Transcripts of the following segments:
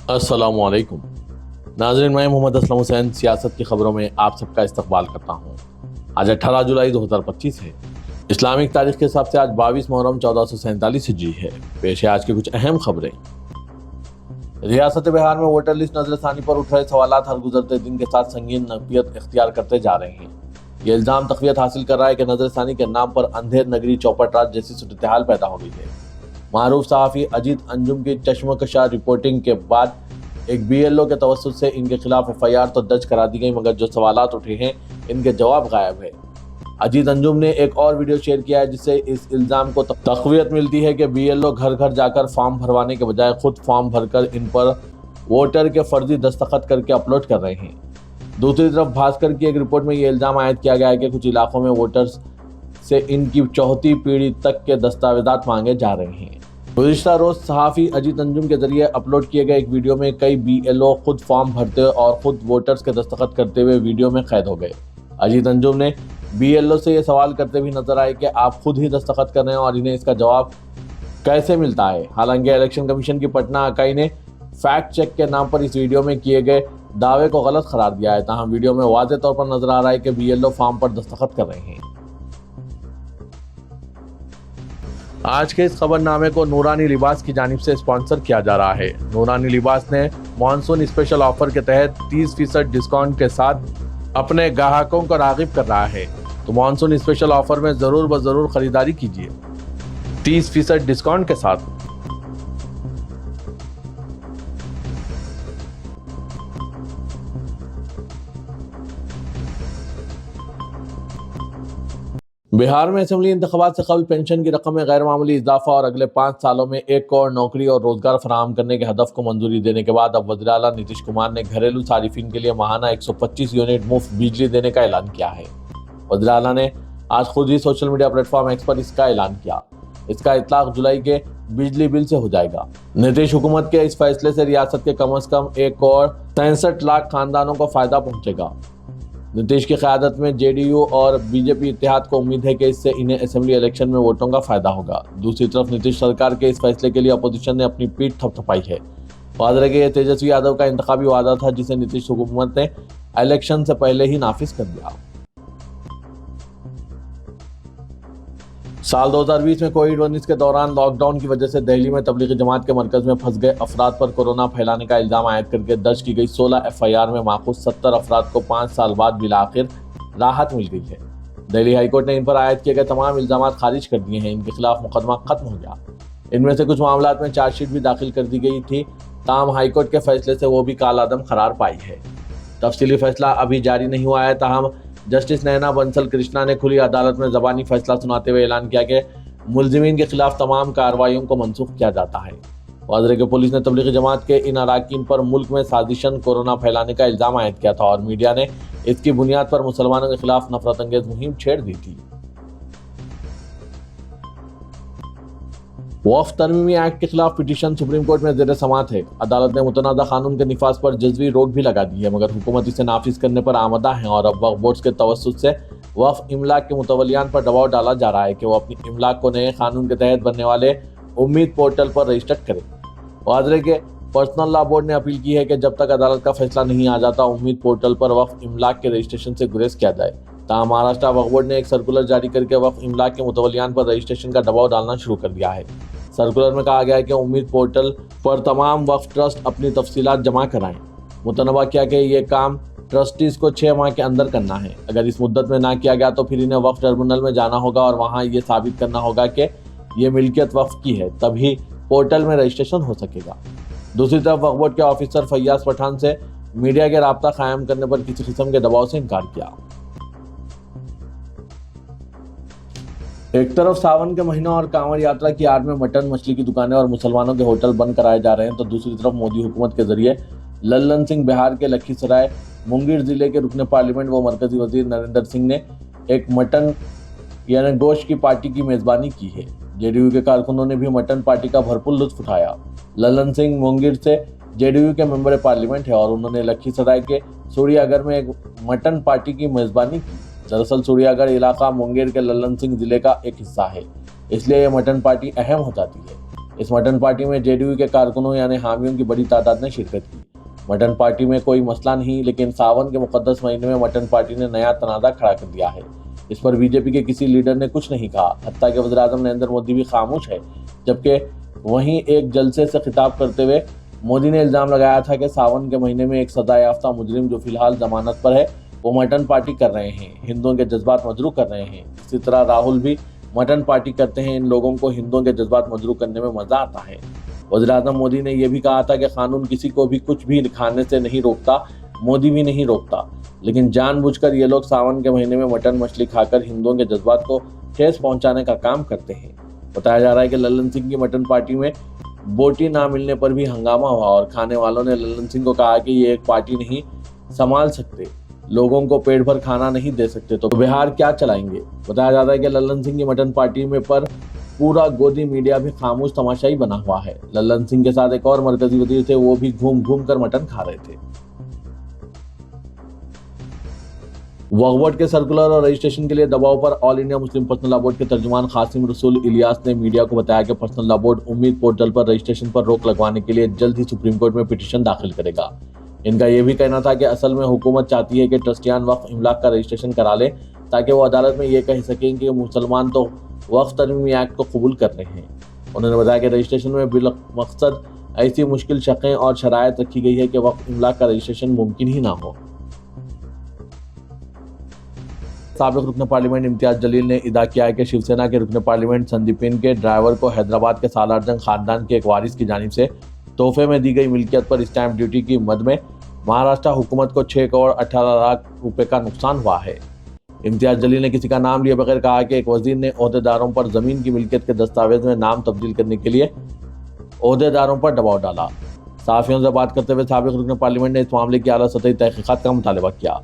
अस्सलामुअलैकुम नाज़रीन, मैं मोहम्मद असलम हुसैन सियासत की खबरों में आप सबका इस्तकबाल करता हूँ। आज 18 जुलाई 2025 है। इस्लामिक तारीख के हिसाब से आज 22 मुहर्रम 1447 हिजरी है। पेश है आज की कुछ अहम खबरें। रियासत बिहार में वोटर लिस्ट नजरसानी पर उठ रहे सवालात हर गुजरते दिन के साथ संगीन नकवियत इख्तियार करते जा रहे हैं। ये इल्जाम तकवियत हासिल कर रहा है कि नजरसानी के नाम पर अंधेर नगरी चौपट राज जैसी सूरत-ए-हाल पैदा हो गई है। मारूफ सहाफ़ी अजीत अंजुम की चश्मकशा रिपोर्टिंग के बाद एक बीएलओ के तवस्सुत से इनके खिलाफ एफआईआर तो दर्ज करा दी गई, मगर जो सवालात उठे हैं इनके जवाब गायब है। अजीत अंजुम ने एक और वीडियो शेयर किया है जिससे इस इल्ज़ाम को तक़वियत मिलती है कि बीएलओ घर घर जाकर फॉर्म भरवाने के बजाय खुद फॉर्म भरकर इन पर वोटर के फर्जी दस्तखत करके अपलोड कर रहे हैं। दूसरी तरफ भास्कर की एक रिपोर्ट में ये इल्ज़ाम आयद किया गया है कि कुछ इलाकों में वोटर्स से इनकी चौथी पीढ़ी तक के दस्तावेजात मांगे जा रहे हैं। गुज़िश्ता रोज सहाफ़ी अजीत अंजुम के जरिए अपलोड किए गए एक वीडियो में कई बीएलओ खुद फॉर्म भरते और खुद वोटर्स के दस्तखत करते हुए वीडियो में कैद हो गए। अजीत अंजुम ने बीएलओ से ये सवाल करते भी नजर आए कि आप खुद ही दस्तखत कर रहे हैं और इन्हें इसका जवाब कैसे मिलता है। हालांकि इलेक्शन कमीशन की पटना इकाई ने फैक्ट चेक के नाम पर इस वीडियो में किए गए दावे को गलत करार दिया है। ताहम वीडियो में वाज़ेह तौर पर नजर आ रहा है कि बीएलओ फॉर्म पर दस्तखत कर रहे हैं। आज के इस खबरनामे को नूरानी लिबास की जानिब से स्पॉन्सर किया जा रहा है। नूरानी लिबास ने मॉनसून स्पेशल ऑफर के तहत 30% डिस्काउंट के साथ अपने ग्राहकों को राग़िब कर रहा है, तो मॉनसून स्पेशल ऑफर में ज़रूर खरीदारी कीजिए 30% डिस्काउंट के साथ। बिहार में असेंबली इंतखाबात से कबल पेंशन की रकम में गैर मामूली इजाफा और अगले 5 सालों में 1 करोड़ नौकरी और रोजगार फराहम करने के हदफ को मंजूरी देने के बाद अब वज़ीर आला नीतीश कुमार ने घरेलू सारिफिन के लिए माहाना 125 यूनिट मुफ्त बिजली देने का ऐलान किया है। वज़ीर आला ने आज खुद ही सोशल मीडिया प्लेटफॉर्म एक्स पर इसका ऐलान किया। इसका इतलाक जुलाई के बिजली बिल से हो जाएगा। नीतीश हुकूमत के इस फैसले से रियासत के कम अज कम 1 करोड़ 63 लाख खानदानों को फायदा पहुंचेगा। नीतीश की क़यादत में जेडीयू और बीजेपी इत्तेहाद को उम्मीद है कि इससे इन्हें असेंबली इलेक्शन में वोटों का फायदा होगा। दूसरी तरफ नीतीश सरकार के इस फैसले के लिए अपोजिशन ने अपनी पीठ थपथपाई है। वाज़ेह है कि यह तेजस्वी यादव का इंतखाबी वादा था जिसे नीतीश हुकूमत ने इलेक्शन से पहले ही नाफिज कर दिया। साल 2020 में कोविड-19 के दौरान लॉकडाउन की वजह से दिल्ली में तबलीगी जमात के मरकज में फंस गए अफराद पर कोरोना फैलाने का इल्जाम आयद करके दर्ज की गई 16 एफआईआर में माखूज 70 अफराद को 5 साल बाद बिलाखिर राहत मिल गई है। दिल्ली हाईकोर्ट ने इन पर आयद किए गए तमाम इल्जाम खारिज कर दिए हैं। इनके खिलाफ मुकदमा खत्म हो गया। इनमें से कुछ मामला में चार्जशीट भी दाखिल कर दी गई थी, ताहम हाईकोर्ट के फैसले से वो भी कालादम करार पाई है। तफसीली फैसला अभी जारी नहीं हुआ है, ताहम जस्टिस नैना बंसल कृष्णा ने खुली अदालत में ज़बानी फैसला सुनाते हुए ऐलान किया कि मुलजिमीन के खिलाफ तमाम कार्रवाइयों को मनसूख किया जाता है। वाज़ेह कि पुलिस ने तबलीगी जमात के इन अराकीन पर मुल्क में साजिशन कोरोना फैलाने का इल्ज़ाम आयद किया था और मीडिया ने इसकी बुनियाद पर मुसलमानों के खिलाफ नफरत अंगेज मुहिम छेड़ दी थी। वक्फ तरमीमी एक्ट के खिलाफ पिटीशन सुप्रीम कोर्ट में ज़ेर समाअत है। अदालत ने मुतनाज़ा कानून के निफाज पर जज़वी रोक भी लगा दी है, मगर हुकूमत इसे नाफिज करने पर आमदा है और अब वक्फ बोर्ड के तवस्सुत से वक्फ इमलाक के मुतवलियान पर दबाव डाला जा रहा है कि वो अपनी इमलाक को नए कानून के तहत बनने वाले उम्मीद पोर्टल पर रजिस्टर करें। वाज़ेह के पर्सनल लॉ बोर्ड ने अपील की है कि जब तक अदालत का फैसला नहीं आ जाता उम्मीद पोर्टल पर वक्फ इमलाक के रजिस्ट्रेशन से गुरेज किया जाए। ताहम महाराष्ट्र वक्फ बोर्ड ने एक सर्कुलर जारी करके वक्फ इमलाक के मुतवलियान पर रजिस्ट्रेशन का दबाव डालना शुरू कर दिया है। सर्कुलर में कहा गया है कि उम्मीद पोर्टल पर तमाम वक्फ ट्रस्ट अपनी तफसीलात जमा कराएं। मुतनबा किया कि ये काम ट्रस्टीज को 6 माह के अंदर करना है। अगर इस मुद्दत में ना किया गया तो फिर इन्हें वक्फ ट्रिब्यूनल में जाना होगा और वहाँ ये साबित करना होगा कि ये मिल्कियत वक्फ की है, तभी पोर्टल में रजिस्ट्रेशन हो सकेगा। दूसरी तरफ वक्फ बोर्ड के ऑफिसर फैयाज पठान से मीडिया के राब्ता कायम करने पर किसी किस्म के दबाव से इनकार किया। एक तरफ सावन के महीना और कांवड़ यात्रा की आड़ में मटन मछली की दुकानें और मुसलमानों के होटल बंद कराए जा रहे हैं, तो दूसरी तरफ मोदी हुकूमत के जरिए लल्लन सिंह बिहार के लखीसराय मुंगेर जिले के रुकने पार्लियामेंट व मरकजी वजीर नरेंद्र सिंह ने एक मटन यानी गोश्त की पार्टी की मेजबानी की है। जेडीयू के कारकुनों ने भी मटन पार्टी का भरपूर लुत्फ उठाया। लल्लन सिंह मुंगेर से जेडीयू के मेंबर पार्लियामेंट है और उन्होंने लखीसराय के सूर्यागढ़ में एक मटन पार्टी की मेजबानी की। दरअसल सूर्यागढ़ इलाका मुंगेर के लल्लन सिंह जिले का एक हिस्सा है, इसलिए यह मटन पार्टी अहम हो जाती है। इस मटन पार्टी में जेडीयू के कारकुनों यानी हामियों की बड़ी तादाद ने शिरकत की। मटन पार्टी में कोई मसला नहीं, लेकिन सावन के मुकद्दस महीने में मटन पार्टी ने नया तनाज़ा खड़ा कर दिया है। इस पर बीजेपी के किसी लीडर ने कुछ नहीं कहा। हत्या के वज़ीर-ए-आज़म नरेंद्र मोदी भी खामोश है। जबकि वहीं एक जलसे से खिताब करते हुए मोदी ने इल्ज़ाम लगाया था कि सावन के महीने में एक सजा याफ्ता मुजरिम जो फिलहाल जमानत पर है वो मटन पार्टी कर रहे हैं, हिंदुओं के जज्बात मजरू कर रहे हैं। इसी तरह राहुल भी मटन पार्टी करते हैं। इन लोगों को हिंदुओं के जज्बात मजरू करने में मजा आता है। वज़ीर-ए-आज़म मोदी ने यह भी कहा था कि कानून किसी को भी कुछ भी खाने से नहीं रोकता, मोदी भी नहीं रोकता, लेकिन जानबूझकर ये लोग सावन के महीने में मटन मछली खाकर हिंदुओं के जज्बात को ठेस पहुंचाने का काम करते हैं। बताया जा रहा है कि लल्लन सिंह की मटन पार्टी में बोटी ना मिलने पर भी हंगामा हुआ और खाने वालों ने लल्लन सिंह को कहा कि ये एक पार्टी नहीं संभाल सकते, लोगों को पेट भर खाना नहीं दे सकते तो बिहार क्या चलाएंगे। बताया जाता है कि लल्लन सिंह की मटन पार्टी में पर पूरा गोदी मीडिया भी खामोश तमाशाई बना हुआ है। लल्लन सिंह के साथ एक और मरकजी वजीर थे, वो भी घूम घूम कर मटन खा रहे थे। वक्फ बोर्ड के सर्कुलर और रजिस्ट्रेशन के लिए दबाव पर all India Muslim personal law board के तर्जुमान कासिम रसूल इलियास ने मीडिया को बताया कि पर्सनल लॉ बोर्ड उम्मीद पोर्टल पर रजिस्ट्रेशन पर रोक लगवाने के लिए जल्द ही सुप्रीम कोर्ट में पिटीशन दाखिल करेगा। इनका यह भी कहना था कि असल में हुकूमत चाहती है कि ट्रस्टियान वक्फ इमलाक का रजिस्ट्रेशन करा ले ताकि वो अदालत में ये कह सकें कि मुसलमान तो वक्फ तरमीमी एक्ट को कबूल कर रहे हैं। उन्होंने बताया कि रजिस्ट्रेशन में बिल मकसद ऐसी मुश्किल शर्तें और शराइत रखी गई है कि वक्फ इमलाक का रजिस्ट्रेशन मुमकिन ही ना हो। साबिक रुकन पार्लियामेंट इम्तियाज जलील ने इदा किया है कि शिवसेना के रुकन पार्लियामेंट संदीपिन के ड्राइवर को हैदराबाद के सालारजंग खानदान के एक वारिस की जानिब से तोहफे में दी गई मिल्कियत पर स्टैंप ड्यूटी की मद में महाराष्ट्र हुकूमत को 6 करोड़ 18 लाख रुपए का नुकसान हुआ है। इम्तियाज जलील ने किसी का नाम लिए बगैर कहा कि एक वजीर ने ओहदेदारों पर जमीन की मिल्कियत के दस्तावेज में नाम तब्दील करने के लिए ओहदेदारों पर दबाव डाला। सहाफियों से बात करते हुए साबिक रुकन पार्लियामेंट ने इस मामले की आला सतही तहकीकात का मुतालबा किया।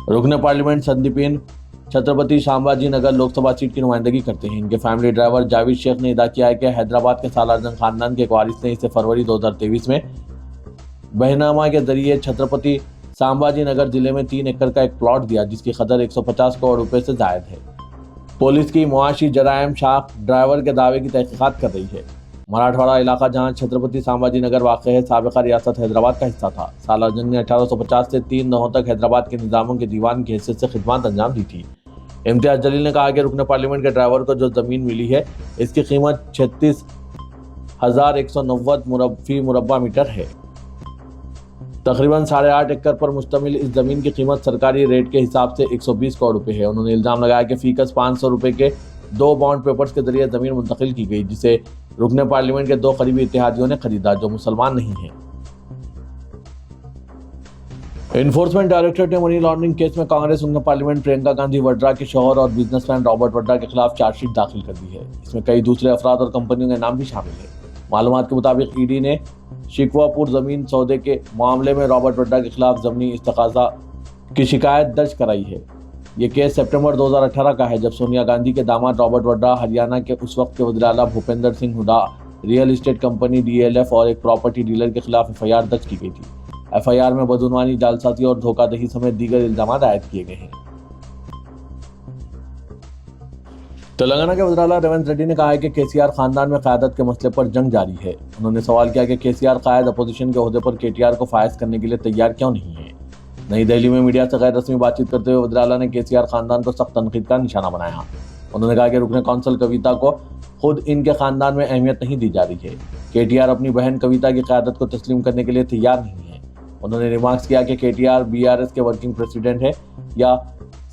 रुकन पार्लियामेंट संदीपिन छत्रपति शामबाजी नगर लोकसभा सीट की नुमाइंदगी करते हैं। इनके फैमिली ड्राइवर जावेद शेख ने इदा किया है कि हैदराबाद के सालारजंग खानदान के एक वारिस ने इसे फरवरी 2023 में बहनामा के जरिए छत्रपति शामबाजी नगर जिले में 3 एकड़ का एक प्लॉट दिया जिसकी कदर 150 करोड़ रुपए से जायद है। पुलिस की मुआशी जराइम शाख ड्राइवर के दावे की तहकीकात कर रही है। मराठवाड़ा इलाका जहां छत्रपति शामबाजी नगर वाक़ है साबिका रियासत हैदराबाद का हिस्सा था। सालारजंग ने 1850 से 3 नवों तक हैदराबाद के निज़ामों के दीवान की हैसियत से खिदमत अंजाम दी थी। इम्तियाज जलील ने कहा कि रुकन पार्लियामेंट के ड्राइवर को जो ज़मीन मिली है इसकी कीमत 36,190 फी मुरब्बा मीटर है। तकरीबन 8.5 एकड़ पर मुश्तमिल इस जमीन की कीमत सरकारी रेट के हिसाब से 120 करोड़ रुपए है। उन्होंने इल्ज़ाम लगाया कि फीकस 500 रुपए के 2 बॉन्ड पेपर्स के जरिए जमीन मुंतकिल की गई जिसे रुकन पार्लियामेंट के 2 करीबी इत्तेहादियों ने खरीदा जो मुसलमान नहीं है। एनफोर्समेंट डायरेक्टरेट ने मनी लॉन्ड्रिंग केस में कांग्रेस रुकन पार्लियामेंट प्रियंका गांधी वड्रा के शौहर और बिजनेसमैन रॉबर्ट वड्रा के खिलाफ चार्जशीट दाखिल कर दी है। इसमें कई दूसरे अफराद और कंपनियों के नाम भी शामिल है। मालूमात के मुताबिक ईडी ने शिकवापुर जमीन सौदे के मामले में रॉबर्ट वड्रा के खिलाफ जमीनी इस्तकाजा की शिकायत दर्ज कराई है। ये केस सितंबर 2018 का है जब सोनिया गांधी के दामाद रॉबर्ट वड्रा हरियाणा के उस वक्त के वज़ीर आला Bhupendra Singh Hooda real estate company DLF और एक प्रॉपर्टी डीलर के खिलाफ FIR दर्ज की गई थी। FIR में बदउनवानी, जालसाजी और धोखाधड़ी समेत दीगर इल्जाम आयद किए गए हैं। तेलंगाना के वज़ीर आला रेवंत रेड्डी ने कहा है कि KCR खानदान में क़यादत के मसले पर जंग जारी है। उन्होंने सवाल किया कि KCR कायद अपोजिशन के ओहदे पर KTR को फायज करने के लिए तैयार क्यों नहीं है। नई दिल्ली में मीडिया से गैर रस्मी बातचीत करते हुए वज़ीर आला ने KCR खानदान को सख्त तनकीद का निशाना बनाया। उन्होंने कहा कि रुकन कौंसल कविता को खुद इनके खानदान में अहमियत नहीं दी जा रही है। KTR अपनी बहन कविता की क़यादत को तस्लीम करने के लिए तैयार नहीं है। उन्होंने रिमार्क्स किया कि KTR BRS के वर्किंग प्रेसिडेंट है या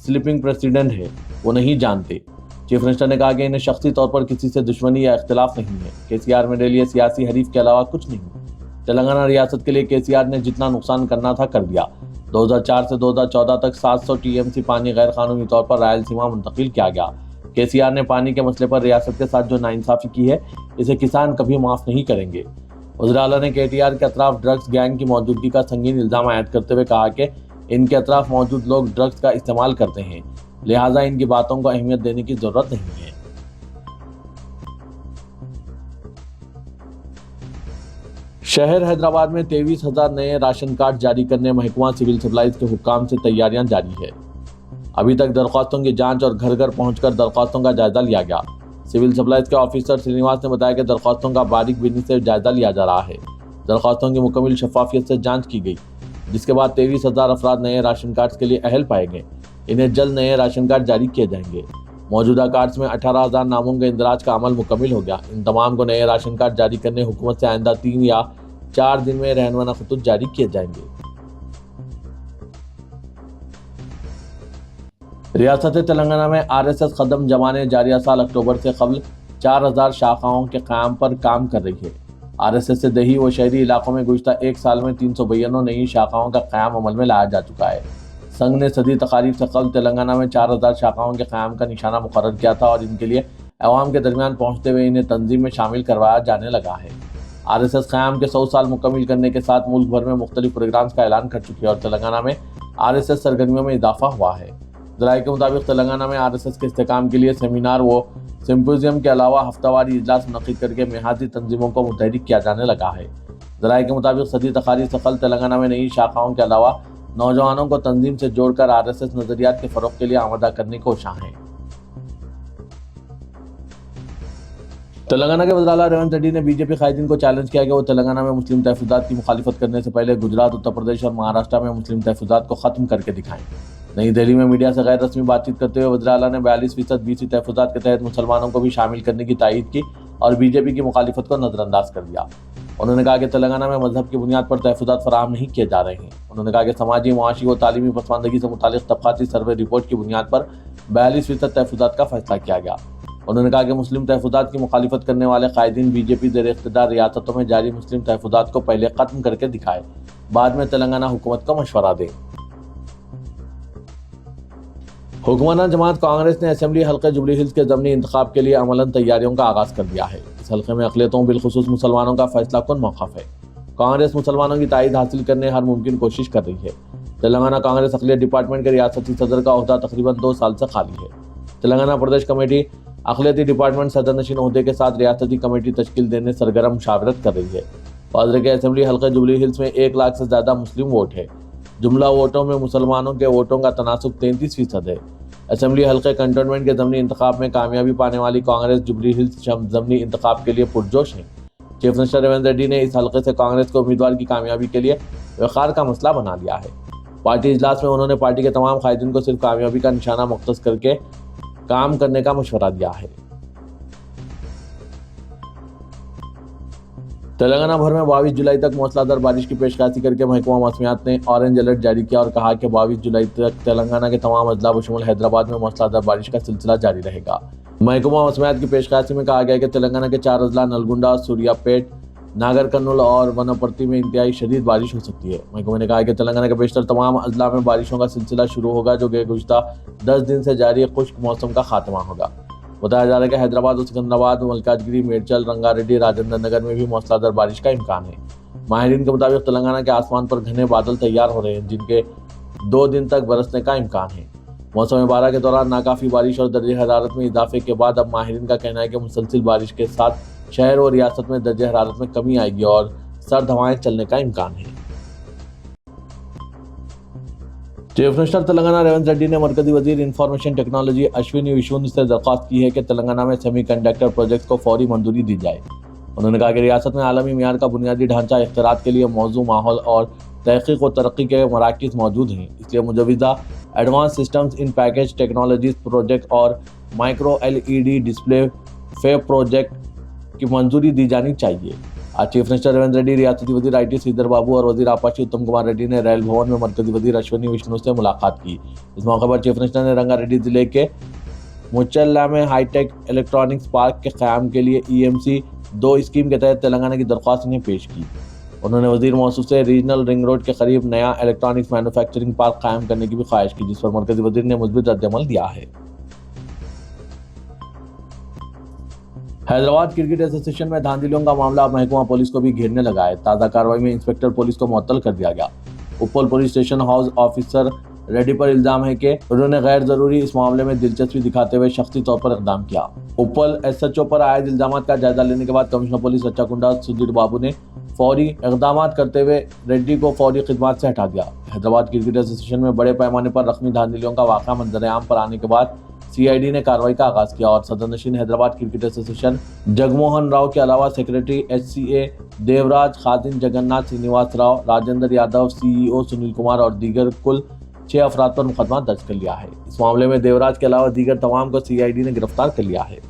स्लीपिंग प्रेसिडेंट है वो नहीं जानते। चीफ मिनिस्टर ने कहा कि इन्हें शख्सी तौर पर किसी से दुश्मनी या इख्तिलाफ नहीं है। KCR मेरे लिए सियासी हरीफ के अलावा कुछ नहीं। तेलंगाना रियासत के लिए KCR ने जितना नुकसान करना था कर दिया। 2004 से 2014 तक 700 TMC पानी गैर कानूनी तौर पर रायलसीमा मुंतकिल किया गया। KCR ने पानी के मसले पर रियासत के साथ जो नाइंसाफी की है इसे किसान कभी माफ़ नहीं करेंगे। वज़ीर आला ने KTR के अतराफ ड्रग्स गैंग की मौजूदगी का संगीन इल्ज़ाम आयद करते हुए कहा कि इनके अतराफ मौजूद लोग ड्रग्स का इस्तेमाल करते हैं, लिहाजा इनकी बातों को अहमियत देने की जरूरत नहीं है। शहर हैदराबाद में 23,000 नए राशन कार्ड जारी करने महकमा सिविल सप्लाईज के हुक्काम से तैयारियां जारी है। अभी तक दरख्वास्तों की जांच और घर घर पहुंचकर दरख्वास्तों का जायजा लिया गया। सिविल सप्लाईज के ऑफिसर श्रीनिवास ने बताया कि दरख्वास्तों का बारीक बीनी से जायजा लिया जा रहा है। दरख्वास्तों की मुकम्मल शफाफियत से जांच की गई, जिसके बाद 23,000 अफराद नए राशन कार्ड के लिए अहल पाए गए। इन्हें जल्द नए राशन कार्ड जारी किए जाएंगे। मौजूदा कार्ड्स में 18,000 नामों के इंदराज का अमल मुकम्मल हो गया। इन तमाम को नए राशन कार्ड जारी करने हुकूमत से आइंदा 3 या 4 दिन में रहनुमा खतूत जारी किए जाएंगे। रियासत तेलंगाना में RSS कदम जमाने जारिया साल अक्टूबर से कबल 4,000 शाखाओं के क़याम पर काम कर रही है। RSS से दही व शहरी इलाकों में गुज़श्ता एक साल में 392 नई शाखाओं का क़याम अमल में लाया जा चुका है। संघ ने सदी तकारीब से कबल तेलंगाना में 4,000 शाखाओं के क़याम का निशाना मुकर्रर किया था और इनके लिए अवाम के दरमियान पहुँचते हुए इन्हें तंजीम में शामिल करवाया जाने लगा है। RSS क़याम के 100 साल मुकम्मल करने के साथ मुल्क भर में मुख्तलिफ प्रोग्राम्स का ऐलान कर चुकी है और तेलंगाना में RSS सरगर्मियों में इजाफा हुआ है। ज़राए के मुताबिक तेलंगाना में RSS के इस्तेकाम के लिए सेमिनार व सिम्पोजियम के अलावा हफ्तावारी इजलास मुनक़िद करके मेहाती तंजीमों को मुतहरिक किया जाने लगा है। ज़राए के मुताबिक सदी तकारीब से कल तेलंगाना में नई शाखाओं के अलावा नौजवानों को तंजीम से जोड़कर RSS नज़रियात के फ़रोग़ के लिए आमादा करने की कोशिश है। तेलंगाना के वज़ीर आला रेवंत रेड्डी ने बीजेपी कायदीन को चैलेंज किया कि वो तेलंगाना में मुस्लिम तहफ़्फ़ुज़ात की मुखालिफत करने से पहले गुजरात, उत्तर प्रदेश और महाराष्ट्र में मुस्लिम तहफ़्फ़ुज़ात को ख़त्म करके दिखाएं। नई दिल्ली में मीडिया से गैर रस्मी बातचीत करते हुए वज़ीर आला ने 42% BC तहफ़्फ़ुज़ात के तहत मुसलमानों को भी शामिल करने की तायीद की और बीजेपी की मुखालिफत को नज़रअंदाज कर दिया। उन्होंने कहा कि तेलंगाना में मजहब की बुनियाद पर तहफ़्फ़ुज़ात फराहम नहीं किए जा रहे हैं। उन्होंने कहा कि समाजी, मुआशी व तालीमी पसमानदगी से मुतालिक तबक़ाती सर्वे रिपोर्ट की बुनियाद पर 42% तहफ़्फ़ुज़ात का फैसला किया गया। उन्होंने कहा कि मुस्लिम तहफ़्फ़ुज़ात की मुखालिफत करने वाले कायदीन बीजेपी ज़ेर इक़्तिदार रियासतों में जारी मुस्लिम तहफ़्फ़ुज़ात को पहले ख़त्म करके दिखाए, बाद में तेलंगाना हुकूमत को मशवरा दे। हुक्मरान जमात कांग्रेस ने असेंबली हल्के जुबली हिल्स के ज़मनी इंतखाब के लिए अमलन तैयारियों का आगाज़ कर दिया है। इस हल्के में अक़लियतों बिलखुसूस मुसलमानों का फैसला कुन मौक़िफ़ है। कांग्रेस मुसलमानों की तायीद हासिल करने हर मुमकिन कोशिश कर रही है। तेलंगाना कांग्रेस अक़लियत डिपार्टमेंट के रियासती सदर का ओहदा तकरीबन 2 साल से खाली है। तेलंगाना प्रदेश कमेटी अक़लियती डिपार्टमेंट सदर नशीन ओहदे के साथ रियासती कमेटी तश्कील देने सरगर्म मुशावरत कर रही है। वाज़ेह के असेंबली हल्के जुबली हिल्स में 1 लाख से ज़्यादा मुस्लिम वोट है। जुमला वोटों में मुसलमानों के वोटों का तनासुब 33% है। असेंबली हल्के कंटोनमेंट के ज़मनी इंतखाब में कामयाबी पाने वाली कांग्रेस जुबली हिल्स ज़मनी इंतखाब के लिए पुरजोश है। चीफ मिनिस्टर रेवंत रेड्डी ने इस हल्के से कांग्रेस को उम्मीदवार की कामयाबी के लिए वक़ार का मसला बना लिया है। पार्टी इजलास में उन्होंने पार्टी के तमाम कायदीन को सिर्फ कामयाबी का निशाना मुख्तस करके काम करने का मशवरा दिया है। तेलंगाना भर में 22 जुलाई तक मूसलाधार बारिश की पेशकशी करके महकमा मौसमियात ने ऑरेंज अलर्ट जारी किया और कहा कि 22 जुलाई तक तेलंगाना के तमाम अजला बशमूल हैदराबाद में मूसलाधार बारिश का सिलसिला जारी रहेगा। महकमा मौसमियात की पेशकशी में कहा गया कि तेलंगाना के 4 अजला नलगुंडा, सूर्यापेट, नागर कर्नूल और वनपर्ती में इंतहाई शदीद बारिश हो सकती है। महकमे ने कहा कि तेलंगाना के बेशतर तमाम अजला में बारिशों का सिलसिला शुरू होगा, जो कि गुज़श्ता 10 दिन से जारी खुश्क मौसम का खात्मा होगा। बताया जा रहा है कि हैदराबाद, सिकंदराबाद, मलकाजगिरी, मेडचल, रंगारेड्डी, राजेंद्र नगर में भी मूसलाधार बारिश का इम्कान है। माहिरीन के मुताबिक तेलंगाना के आसमान पर घने बादल तैयार हो रहे हैं, जिनके 2 दिन तक बरसने का इम्कान है। मौसम बारह के दौरान नाकाफी बारिश और दर्जे हरारत में इजाफे के बाद अब माहिरीन का कहना है कि मुसलसिल बारिश के साथ शहर और रियासत में दर्जे हरारत में कमी आएगी और सर्द हवाएं चलने का इम्कान है। चीफ मिनिस्टर तेलंगाना रेवंत रेड्डी ने मरकजी वजीर इंफॉर्मेशन टेक्नोलॉजी अश्विनी वैष्णव से दरख्वास्त की है कि तेलंगाना में सेमीकंडक्टर प्रोजेक्ट को फौरी मंजूरी दी जाए। उन्होंने कहा कि रियासत में आलमी मियार का बुनियादी ढांचा इख्तिरात के लिए मौजूद माहौल और तहकीक व तरक्की के मराकज़ मौजूद हैं, इसलिए मुजवज़ा advance systems in package technologies project और micro LED display fab project की मंजूरी दी जानी चाहिए। आज चीफ मिनिस्टर रेवंत रेड्डी, रियासती वजीर IT श्रीधर बाबू और वजीर आपाशी उत्तम कुमार रेड्डी ने रेल भवन में मरकजी वजीर अश्विनी वैष्णव से मुलाकात की। इस मौके पर चीफ मिनिस्टर ने रंगारेड्डी जिले के मुचल्ला में हाईटेक इलेक्ट्रॉनिक्स पार्क के क़याम के लिए EMC 2 स्कीम के तहत तेलंगाना की दरख्वास्त इन्हें पेश की। उन्होंने वजीर मौसूफ से रीजनल रिंग रोड के करीब नया इलेक्ट्रॉनिक्स मैन्युफैक्चरिंग पार्क कायम करने की भी ख्वाहिश की, जिस पर मरकजी वजीर ने मुस्बित रद्दअमल दिया है। हैदराबाद क्रिकेट एसोसिएशन में धांधलियों का मामला अब महकमा पुलिस को भी घेरने लगा है। ताज़ा कार्रवाई में इंस्पेक्टर पुलिस को मुअत्तल कर दिया गया। Uppal police station house officer Reddy पर इल्जाम है कि उन्होंने गैर जरूरी इस मामले में दिलचस्पी दिखाते हुए शख्सी तौर पर इक़दाम किया। उप्पल SHO पर आए इल्जाम का जायजा लेने के बाद कमिश्नर पुलिस रच्चाकुंडा सुधीर बाबू ने फौरी इक़दाम करते हुए रेड्डी को फौरी खिदमत से हटा दिया। हैदराबाद क्रिकेट एसोसिएशन में बड़े पैमाने पर रकमी धांधलियों का वाक़या मंजर आम पर आने के बाद सीआईडी ने कार्रवाई का आगाज किया और सदर नशीन हैदराबाद क्रिकेट एसोसिएशन जगमोहन राव के अलावा सेक्रेटरी एचसीए देवराज, खादिम जगन्नाथ श्रीनिवास राव, राजेंद्र यादव, सीईओ सुनील कुमार और दीगर कुल 6 अफराद पर मुकदमा दर्ज कर लिया है। इस मामले में देवराज के अलावा दीगर तमाम को सीआईडी ने गिरफ्तार कर लिया है।